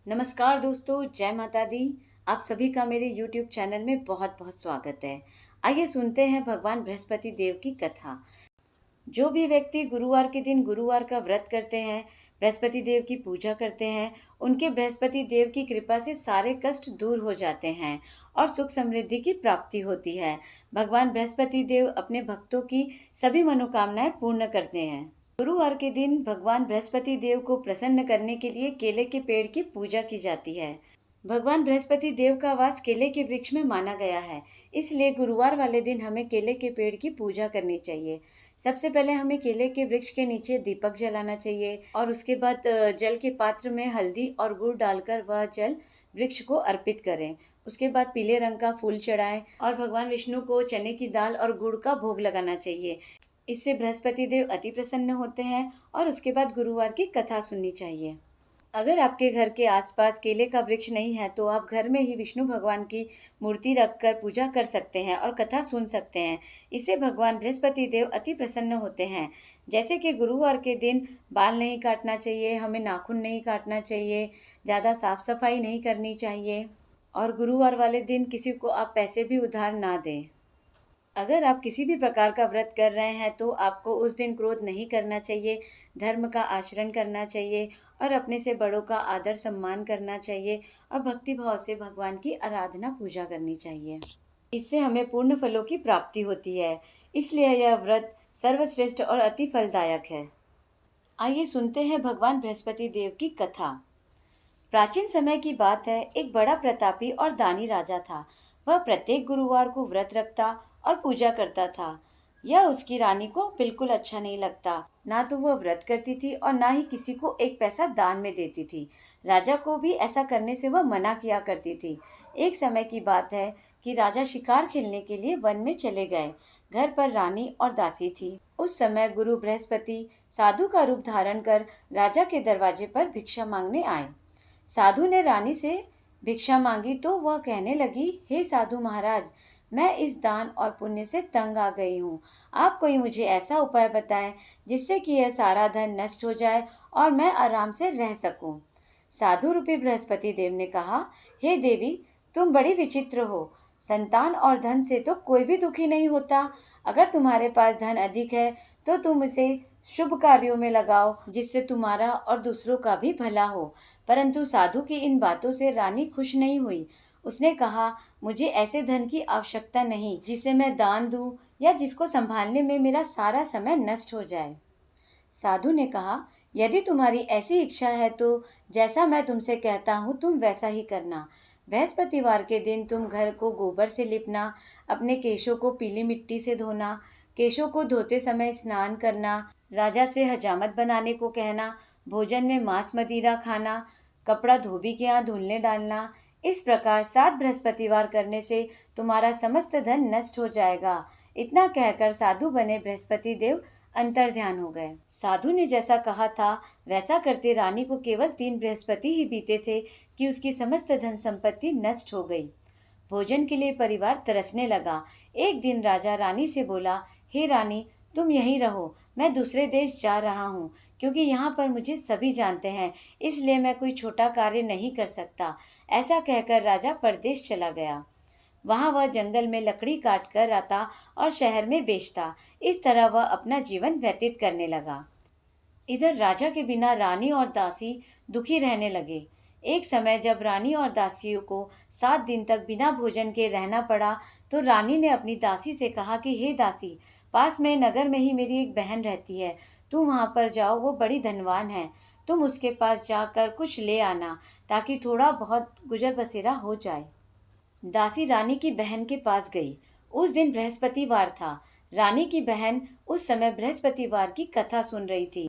नमस्कार दोस्तों, जय माता दी। आप सभी का मेरे YouTube चैनल में बहुत बहुत स्वागत है। आइए सुनते हैं भगवान बृहस्पति देव की कथा। जो भी व्यक्ति गुरुवार के दिन गुरुवार का व्रत करते हैं, बृहस्पति देव की पूजा करते हैं, उनके बृहस्पति देव की कृपा से सारे कष्ट दूर हो जाते हैं और सुख समृद्धि की प्राप्ति होती है। भगवान बृहस्पति देव अपने भक्तों की सभी मनोकामनाएं पूर्ण करते हैं। गुरुवार के दिन भगवान बृहस्पति देव को प्रसन्न करने के लिए केले के पेड़ की पूजा की जाती है। भगवान बृहस्पति देव का वास केले के वृक्ष में माना गया है, इसलिए गुरुवार वाले दिन हमें केले के पेड़ की पूजा करनी चाहिए। सबसे पहले हमें केले के वृक्ष के नीचे दीपक जलाना चाहिए और उसके बाद जल के पात्र में हल्दी और गुड़ डालकर वह जल वृक्ष को अर्पित करें। उसके बाद पीले रंग का फूल चढ़ाएं और भगवान विष्णु को चने की दाल और गुड़ का भोग लगाना चाहिए। इससे बृहस्पति देव अति प्रसन्न होते हैं और उसके बाद गुरुवार की कथा सुननी चाहिए। अगर आपके घर के आसपास केले का वृक्ष नहीं है तो आप घर में ही विष्णु भगवान की मूर्ति रखकर पूजा कर सकते हैं और कथा सुन सकते हैं। इससे भगवान बृहस्पति देव अति प्रसन्न होते हैं। जैसे कि गुरुवार के दिन बाल नहीं काटना चाहिए, हमें नाखून नहीं काटना चाहिए, ज़्यादा साफ सफाई नहीं करनी चाहिए और गुरुवार वाले दिन किसी को आप पैसे भी उधार ना दें। अगर आप किसी भी प्रकार का व्रत कर रहे हैं तो आपको उस दिन क्रोध नहीं करना चाहिए, धर्म का आचरण करना चाहिए और अपने से बड़ों का आदर सम्मान करना चाहिए और भक्ति भाव से भगवान की आराधना पूजा करनी चाहिए। इससे हमें पूर्ण फलों की प्राप्ति होती है, इसलिए यह व्रत सर्वश्रेष्ठ और अति फलदायक है। आइए सुनते हैं भगवान बृहस्पति देव की कथा। प्राचीन समय की बात है, एक बड़ा प्रतापी और दानी राजा था। वह प्रत्येक गुरुवार को व्रत रखता और पूजा करता था। यह उसकी रानी को बिल्कुल अच्छा नहीं लगता। ना तो वह व्रत करती थी और ना ही किसी को एक पैसा दान में देती थी। राजा को भी ऐसा करने से वह मना किया करती थी। एक समय की बात है कि राजा शिकार खेलने के लिए वन में चले गए। घर पर रानी और दासी थी। उस समय गुरु बृहस्पति साधु का रूप धारण कर राजा के दरवाजे पर भिक्षा मांगने आए। साधु ने रानी से भिक्षा मांगी तो वह कहने लगी, हे साधु महाराज, मैं इस दान और पुण्य से तंग आ गई हूँ। आप कोई मुझे ऐसा उपाय बताएं जिससे कि यह सारा धन नष्ट हो जाए और मैं आराम से रह सकूं। साधु रूपी बृहस्पति देव ने कहा, हे देवी, तुम बड़ी विचित्र हो। संतान और धन से तो कोई भी दुखी नहीं होता। अगर तुम्हारे पास धन अधिक है तो तुम इसे शुभ कार्यों में लगाओ जिससे तुम्हारा और दूसरों का भी भला हो। परंतु साधु की इन बातों से रानी खुश नहीं हुई। उसने कहा, मुझे ऐसे धन की आवश्यकता नहीं जिसे मैं दान दूं या जिसको संभालने में मेरा सारा समय नष्ट हो जाए। साधु ने कहा, यदि तुम्हारी ऐसी इच्छा है तो जैसा मैं तुमसे कहता हूँ तुम वैसा ही करना। बृहस्पतिवार के दिन तुम घर को गोबर से लिपना, अपने केशों को पीली मिट्टी से धोना, केशों को धोते समय स्नान करना, राजा से हजामत बनाने को कहना, भोजन में मांस मदिरा खाना, कपड़ा धोबी के यहाँ धुलने डालना। इस प्रकार 7 बृहस्पतिवार करने से तुम्हारा समस्त धन नष्ट हो जाएगा। इतना कहकर साधु बने बृहस्पति देव अंतर्ध्यान हो गए। साधु ने जैसा कहा था वैसा करते रानी को केवल 3 बृहस्पति ही बीते थे कि उसकी समस्त धन संपत्ति नष्ट हो गई। भोजन के लिए परिवार तरसने लगा। एक दिन राजा रानी से बोला, हे रानी, तुम यहीं रहो, मैं दूसरे देश जा रहा हूँ क्योंकि यहाँ पर मुझे सभी जानते हैं, इसलिए मैं कोई छोटा कार्य नहीं कर सकता। ऐसा कहकर राजा परदेश चला गया। वहाँ वह जंगल में लकड़ी काट कर आता और शहर में बेचता। इस तरह वह अपना जीवन व्यतीत करने लगा। इधर राजा के बिना रानी और दासी दुखी रहने लगे। एक समय जब रानी और दासियों को 7 दिन तक बिना भोजन के रहना पड़ा तो रानी ने अपनी दासी से कहा कि हे दासी, पास में नगर में ही मेरी एक बहन रहती है, तुम वहाँ पर जाओ, वो बड़ी धनवान है। तुम उसके पास जाकर कुछ ले आना ताकि थोड़ा बहुत गुजर बसेरा हो जाए। दासी रानी की बहन के पास गई। उस दिन बृहस्पतिवार था। रानी की बहन उस समय बृहस्पतिवार की कथा सुन रही थी।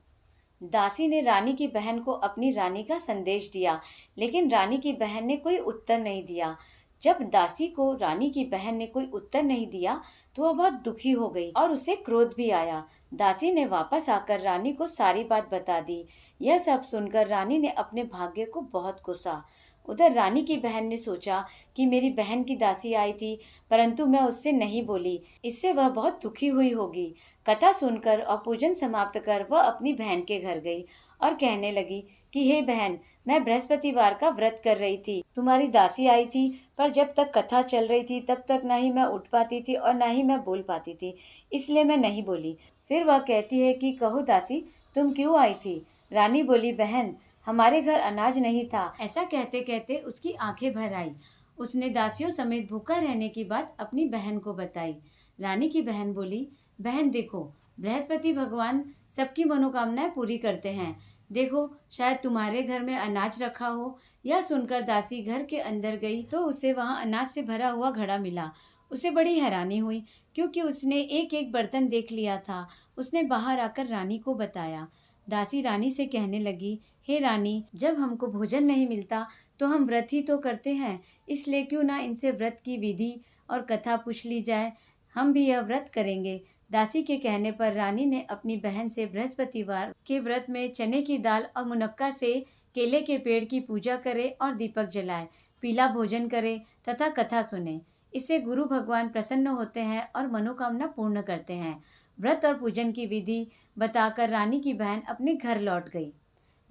दासी ने रानी की बहन को अपनी रानी का संदेश दिया, लेकिन रानी की बहन ने कोई उत्तर नहीं दिया। जब दासी को रानी की बहन ने कोई उत्तर नहीं दिया तो वह बहुत दुखी हो गई और उसे क्रोध भी आया। दासी ने वापस आकर रानी को सारी बात बता दी। यह सब सुनकर रानी ने अपने भाग्य को बहुत कोसा। उधर रानी की बहन ने सोचा कि मेरी बहन की दासी आई थी परंतु मैं उससे नहीं बोली, इससे वह बहुत दुखी हुई होगी। कथा सुनकर और पूजन समाप्त कर वह अपनी बहन के घर गई और कहने लगी कि हे बहन, मैं बृहस्पतिवार का व्रत कर रही थी। तुम्हारी दासी आई थी, पर जब तक कथा चल रही थी तब तक ना ही मैं उठ पाती थी और ना ही मैं बोल पाती थी, इसलिए मैं नहीं बोली। फिर वह कहती है कि कहो दासी, तुम क्यों आई थी? रानी बोली, बहन, हमारे घर अनाज नहीं था। ऐसा कहते कहते उसकी आंखें भर आई। उसने दासियों समेत भूखा रहने की बात अपनी बहन को बताई। रानी की बहन बोली, बहन देखो, बृहस्पति भगवान सबकी मनोकामनाएं पूरी करते हैं। देखो, शायद तुम्हारे घर में अनाज रखा हो। यह सुनकर दासी घर के अंदर गई तो उसे वहां अनाज से भरा हुआ घड़ा मिला। उसे बड़ी हैरानी हुई, क्योंकि उसने एक एक बर्तन देख लिया था। उसने बाहर आकर रानी को बताया। दासी रानी से कहने लगी, हे रानी, जब हमको भोजन नहीं मिलता तो हम व्रत ही तो करते हैं, इसलिए क्यों ना इनसे व्रत की विधि और कथा पूछ ली जाए। हम भी यह व्रत करेंगे। दासी के कहने पर रानी ने अपनी बहन से बृहस्पतिवार के व्रत में चने की दाल और मुनक्का से केले के पेड़ की पूजा करे और दीपक जलाए, पीला भोजन करे तथा कथा सुने। इससे गुरु भगवान प्रसन्न होते हैं और मनोकामना पूर्ण करते हैं। व्रत और पूजन की विधि बताकर रानी की बहन अपने घर लौट गई।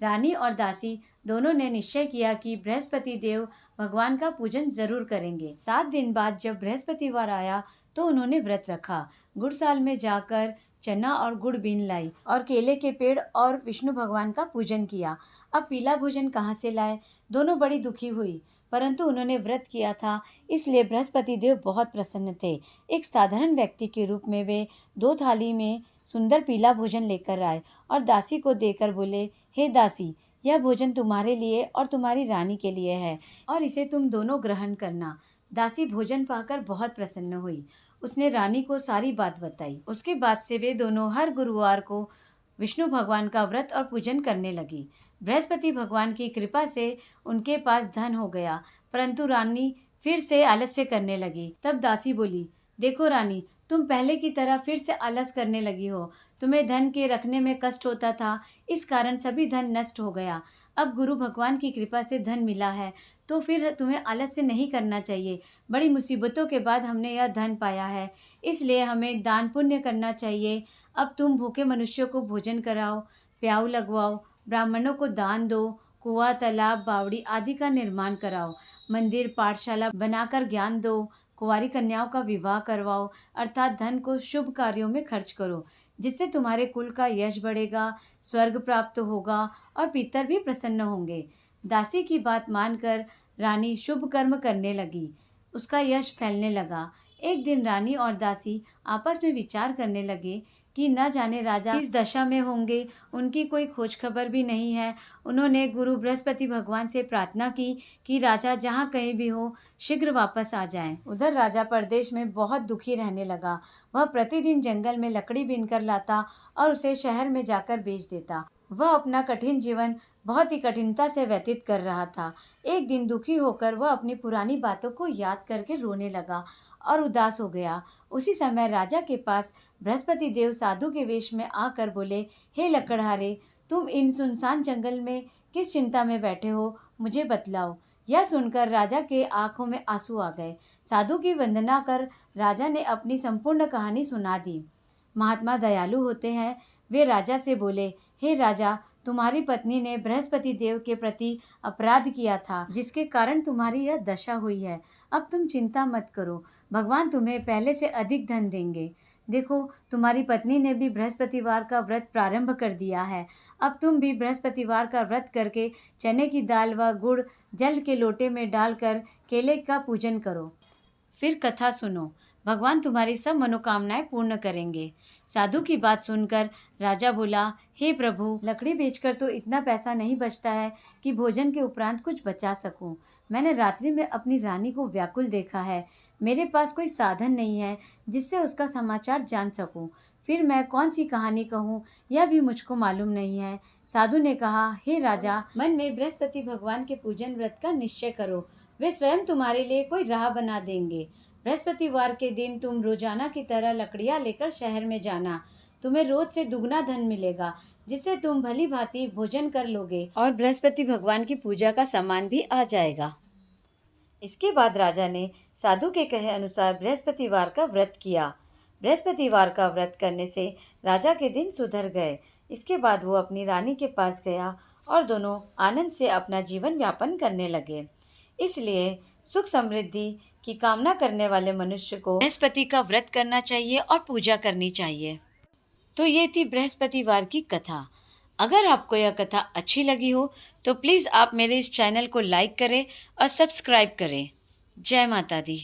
रानी और दासी दोनों ने निश्चय किया कि बृहस्पति देव भगवान का पूजन जरूर करेंगे। 7 दिन बाद जब बृहस्पतिवार आया तो उन्होंने व्रत रखा। गुड़साल में जाकर चना और गुड़ बीन लाई और केले के पेड़ और विष्णु भगवान का पूजन किया। अब पीला भोजन कहाँ से लाए? दोनों बड़ी दुखी हुई, परंतु उन्होंने व्रत किया था, इसलिए बृहस्पति देव बहुत प्रसन्न थे। एक साधारण व्यक्ति के रूप में वे 2 थाली में सुंदर पीला भोजन लेकर आए और दासी को देकर बोले, हे दासी, यह भोजन तुम्हारे लिए और तुम्हारी रानी के लिए है और इसे तुम दोनों ग्रहण करना। दासी भोजन पाकर बहुत प्रसन्न हुई। उसने रानी को सारी बात बताई। उसके बाद से वे दोनों हर गुरुवार को विष्णु भगवान का व्रत और पूजन करने लगी। बृहस्पति भगवान की कृपा से उनके पास धन हो गया, परंतु रानी फिर से आलस्य करने लगी। तब दासी बोली, देखो रानी, तुम पहले की तरह फिर से आलस करने लगी हो। तुम्हें धन के रखने में कष्ट होता था, इस कारण सभी धन नष्ट हो गया। अब गुरु भगवान की कृपा से धन मिला है, तो फिर तुम्हें आलस्य नहीं करना चाहिए। बड़ी मुसीबतों के बाद हमने यह धन पाया है, इसलिए हमें दान पुण्य करना चाहिए। अब तुम भूखे मनुष्यों को भोजन कराओ, प्याऊ लगवाओ, ब्राह्मणों को दान दो, कुआं, तालाब, बावड़ी आदि का निर्माण कराओ, मंदिर, पाठशाला बनाकर ज्ञान दो, कुंवारी कन्याओं का विवाह करवाओ, अर्थात धन को शुभ कार्यों में खर्च करो, जिससे तुम्हारे कुल का यश बढ़ेगा, स्वर्ग प्राप्त होगा और पितर भी प्रसन्न होंगे। दासी की बात मानकर रानी शुभ कर्म करने लगी। उसका यश फैलने लगा। एक दिन रानी और दासी आपस में विचार करने लगे कि न जाने राजा किस दशा में होंगे, उनकी कोई खोज खबर भी नहीं है। उन्होंने गुरु बृहस्पति भगवान से प्रार्थना की कि राजा जहाँ कहीं भी हो शीघ्र वापस आ जाएं। उधर राजा परदेश में बहुत दुखी रहने लगा। वह प्रतिदिन जंगल में लकड़ी बीनकर लाता और उसे शहर में जाकर बेच देता। वह अपना कठिन जीवन बहुत ही कठिनता से व्यतीत कर रहा था। एक दिन दुखी होकर वह अपनी पुरानी बातों को याद करके रोने लगा और उदास हो गया। उसी समय राजा के पास बृहस्पति देव साधु के वेश में आकर बोले, हे लकड़हारे, तुम इन सुनसान जंगल में किस चिंता में बैठे हो, मुझे बतलाओ। यह सुनकर राजा के आंखों में आंसू आ गए। साधु की वंदना कर राजा ने अपनी संपूर्ण कहानी सुना दी। महात्मा दयालु होते हैं। वे राजा से बोले, हे राजा, तुम्हारी पत्नी ने बृहस्पति देव के प्रति अपराध किया था, जिसके कारण तुम्हारी यह दशा हुई है। अब तुम चिंता मत करो, भगवान तुम्हें पहले से अधिक धन देंगे। देखो, तुम्हारी पत्नी ने भी बृहस्पतिवार का व्रत प्रारंभ कर दिया है। अब तुम भी बृहस्पतिवार का व्रत करके चने की दाल व गुड़ जल के लोटे में डालकर केले का पूजन करो, फिर कथा सुनो। भगवान तुम्हारी सब मनोकामनाएं पूर्ण करेंगे। साधु की बात सुनकर राजा बोला, हे प्रभु, लकड़ी बेचकर तो इतना पैसा नहीं बचता है कि भोजन के उपरांत कुछ बचा सकूं। मैंने रात्रि में अपनी रानी को व्याकुल देखा है। मेरे पास कोई साधन नहीं है जिससे उसका समाचार जान सकूं। फिर मैं कौन सी कहानी कहूँ, यह भी मुझको मालूम नहीं है। साधु ने कहा, हे राजा, मन में बृहस्पति भगवान के पूजन व्रत का निश्चय करो। वे स्वयं तुम्हारे लिए कोई राह बना देंगे। बृहस्पतिवार के दिन तुम रोजाना की तरह लकड़ियाँ लेकर शहर में जाना। तुम्हें रोज से दुगना धन मिलेगा, जिससे तुम भली भांति भोजन कर लोगे और बृहस्पति भगवान की पूजा का सामान भी आ जाएगा। इसके बाद राजा ने साधु के कहे अनुसार बृहस्पतिवार का व्रत किया। बृहस्पतिवार का व्रत करने से राजा के दिन सुधर गए। इसके बाद वो अपनी रानी के पास गया और दोनों आनंद से अपना जीवन यापन करने लगे। इसलिए सुख समृद्धि की कामना करने वाले मनुष्य को बृहस्पति का व्रत करना चाहिए और पूजा करनी चाहिए। तो ये थी बृहस्पतिवार की कथा। अगर आपको यह कथा अच्छी लगी हो तो प्लीज़ आप मेरे इस चैनल को लाइक करें और सब्सक्राइब करें। जय माता दी।